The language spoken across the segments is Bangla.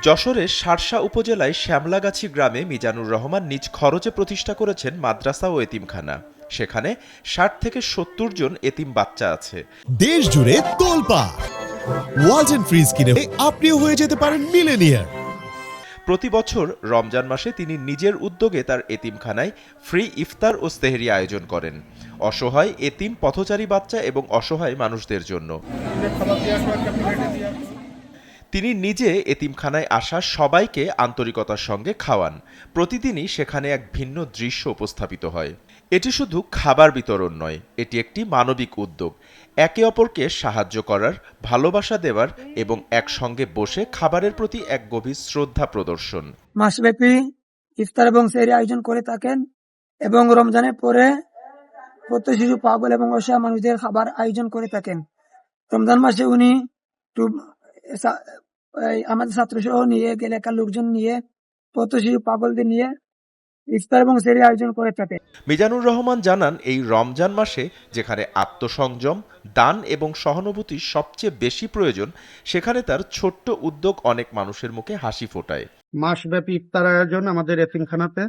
যশোরের শার্শা উপজেলায় শ্যামলাগাছি গ্রামে মিজানুর রহমান নিজ খরচে প্রতিষ্ঠা করেছেন মাদ্রাসা ও এতিমখানা। সেখানে ৬০ থেকে ৭০ জন এতিম বাচ্চা আছে। দেশ জুড়ে তোলপাড় ওয়ালটন ফ্রিজ কিনে আপনিও হয়ে যেতে পারেন মিলেনিয়ার। প্রতি বছর রমজান মাসে তিনি নিজের উদ্যোগে তার এতিমখানায় ফ্রি ইফতার ও সেহরি আয়োজন করেন অসহায় এতিম, পথচারী বাচ্চা এবং অসহায় মানুষদের জন্য। তিনি নিজে এতিমখানায় আসা সবাইকে আন্তরিকতার সঙ্গে খাওয়ান। প্রতিদিনই সেখানে এক ভিন্ন দৃশ্য উপস্থাপিত হয়। এটি শুধু খাবার বিতরণ নয়, এটি একটি মানবিক উদ্যোগ, একে অপরকে সাহায্য করার, ভালোবাসা দেওয়ার এবং একসঙ্গে বসে খাবারের প্রতি এক গভীর শ্রদ্ধা প্রদর্শন। মাসব্যাপী ইফতার এবং সেহরি আয়োজন করে থাকেন এবং রমজানের পরে পথ শিশু, পাগল এবং অসহায় মানুষদের খাবার আয়োজন করে থাকেন। রমজান মাসে উনি আমাদের ছাত্র সহ নিয়ে এলাকার লোকজন নিয়ে পথ শিশু, পাগলদের নিয়ে ইফতার এবং সেহরি আয়োজন করে থাকে। মিজানুর রহমান জানান, এই রমজান মাসে যেখানে আত্মসংযম, দান এবং সহানুভূতি সবচেয়ে বেশি প্রয়োজন, সেখানে তার ছোট্ট উদ্যোগ অনেক মানুষের মুখে হাসি ফোটায়। মাসব্যাপী ইফতার আয়োজন আমাদের এতিমখানাতে।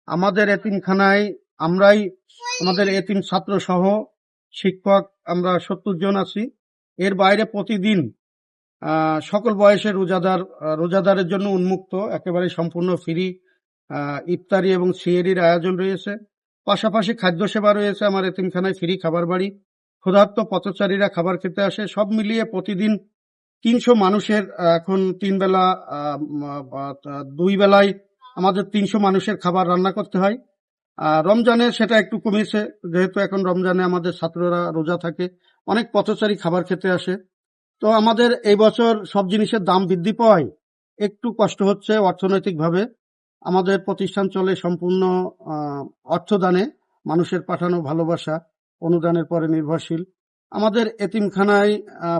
আমাদের এতিমখানায় আমরাই, আমাদের এতিম ছাত্র সহ শিক্ষক আমরা ৭০ জন আছি। এর বাইরে প্রতিদিন সকল বয়সের রোজাদারের জন্য উন্মুক্ত একেবারে সম্পূর্ণ ফ্রি ইফতারি এবং সিহরির আয়োজন রয়েছে। পাশাপাশি খাদ্য সেবা রয়েছে। আমার এতিমখানায় ফ্রি খাবার বাড়ি, ক্ষুধার্ত পথচারীরা খাবার খেতে আসে। সব মিলিয়ে প্রতিদিন ৩০০ মানুষের, এখন ৩ বেলা ২ বেলায় আমাদের ৩০০ মানুষের খাবার রান্না করতে হয়। রমজানে সেটা একটু কমেছে, যেহেতু এখন রমজানে আমাদের ছাত্ররা রোজা থাকে, অনেক পথচারী খাবার খেতে আসে। তো আমাদের এই বছর সব জিনিসের দাম বৃদ্ধি পাওয়ায় একটু কষ্ট হচ্ছে অর্থনৈতিকভাবে। আমাদের প্রতিষ্ঠান চলে সম্পূর্ণ অর্থদানে, মানুষের পাঠানো ভালোবাসা অনুদানের পরে নির্ভরশীল। আমাদের এতিমখানায়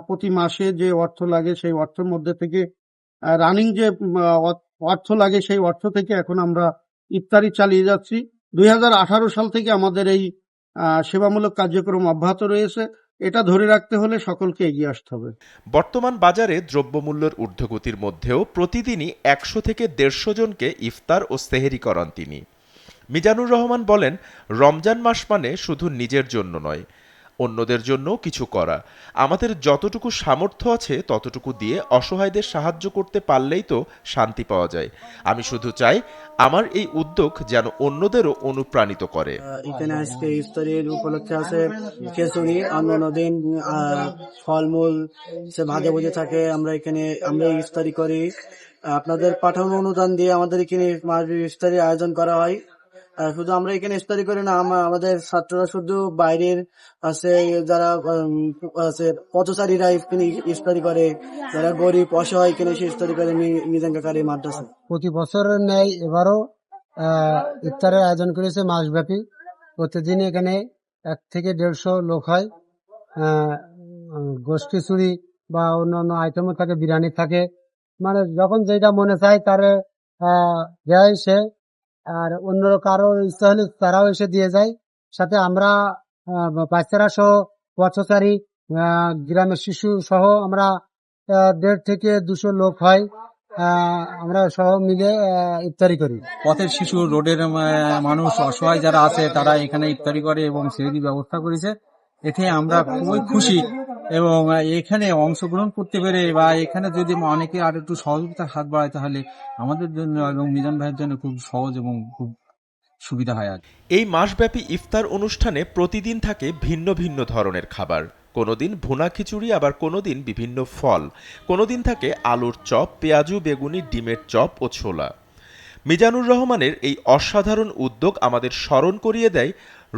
প্রতি মাসে যে অর্থ লাগে সেই অর্থের মধ্যে থেকে রানিং যে অর্থ লাগে সেই অর্থ থেকে এখন আমরা ইফতারি চালিয়ে যাচ্ছি। ২০১৮ সাল থেকে আমাদের এই সেবামূলক কার্যক্রম অব্যাহত রয়েছে। এটা ধরে রাখতে হলে সকলকে এগিয়ে আসতে হবে। বর্তমান বাজারে দ্রব্যমূল্যের ঊর্ধ্বগতির মধ্যেও প্রতিদিনই ১০০ থেকে ১৫০ জনকে ইফতার ও সেহরি করান তিনি। মিজানুর রহমান বলেন, রমজান মাস মানে শুধু নিজের জন্য নয়, অন্যদের জন্য কিছু করা। আমাদের যতটুকু সামর্থ্য আছে ততটুকু দিয়ে অসহায়দের সাহায্য করতে পারলেই তো শান্তি পাওয়া যায়। আমি শুধু চাই আমার এই উদ্যোগ যেন অন্যদেরও অনুপ্রাণিত করে। এখানে আজকে ইফতারির উপলক্ষে আছে খিচুড়ি, অন্যান্য দিন ফলমূল সে ভাজা ভুজি থাকে। আমরা ইফতারি করি। আপনাদের পাঠানো অনুদান দিয়ে আমাদের এখানে ইফতারি আয়োজন করা হয়। শুধু আমরা এখানে ইফতারি করি না, আমাদের ছাত্ররা শুধু বাইরের আছে যারা আছে পথচারীরা ইফতারি করে, যারা গরিব অসহায় এখানে এসে ইফতারি করে মিজান কাকার এই মাদ্রাসা। প্রতি বছরের ন্যায় এবারও ইফতারের আয়োজন করেছে মাসব্যাপী। প্রতিদিন এখানে ১ থেকে ১৫০ লোক হয়। গোশত খিচুড়ি বা অন্যান্য আইটেমও থাকে, বিরিয়ানি থাকে, মানে যখন যেটা মনে চায় তার দেয় সে। আর অন্য কারো ইচ্ছা হলে তারাও এসে দিয়ে যায়। সাথে আমরা বাচ্চারা সহ, পথচারী, গ্রামের শিশু সহ আমরা ১৫০ থেকে ২০০ লোক হয়, আমরা সহ মিলে ইফতারি করি। পথের শিশু, রোডের মানুষ, অসহায় যারা আছে তারা এখানে ইফতারি করে এবং সেহরি ব্যবস্থা করেছে। এতে আমরা খুবই খুশি এবং এখানে অংশগ্রহণ করতে পেরে, বা এখানে যদি অনেকে আর একটু সহযোগিতার হাত বাড়ায় তাহলে আমাদের জন্য এবং মিজান ভাইয়ের জন্য খুব সহজ এবং খুব সুবিধা হয়। আর এই মাসব্যাপী ইফতার অনুষ্ঠানে প্রতিদিন থাকে ভিন্ন ভিন্ন ধরনের খাবার। কোনোদিন ভুনা খিচুড়ি, আবার কোনোদিন বিভিন্ন ফল, কোনোদিন থাকে আলুর চপ, পেঁয়াজু, বেগুনি, ডিমের চপ ও ছোলা। মিজানুর রহমানের এই অসাধারণ উদ্যোগ আমাদের স্মরণ করিয়ে দেয়,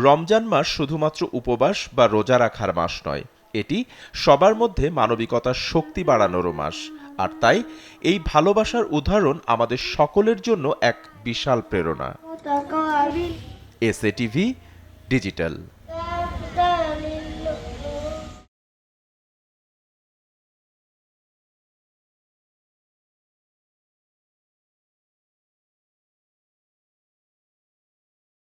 রমজান মাস শুধুমাত্র উপবাস বা রোজা রাখার মাস নয়, এটি সবার মধ্যে মানবিকতার শক্তি বাড়ানোরও মাস। আর তাই এই ভালোবাসার উদাহরণ আমাদের সকলের জন্য এক বিশাল প্রেরণা। SA TV digital.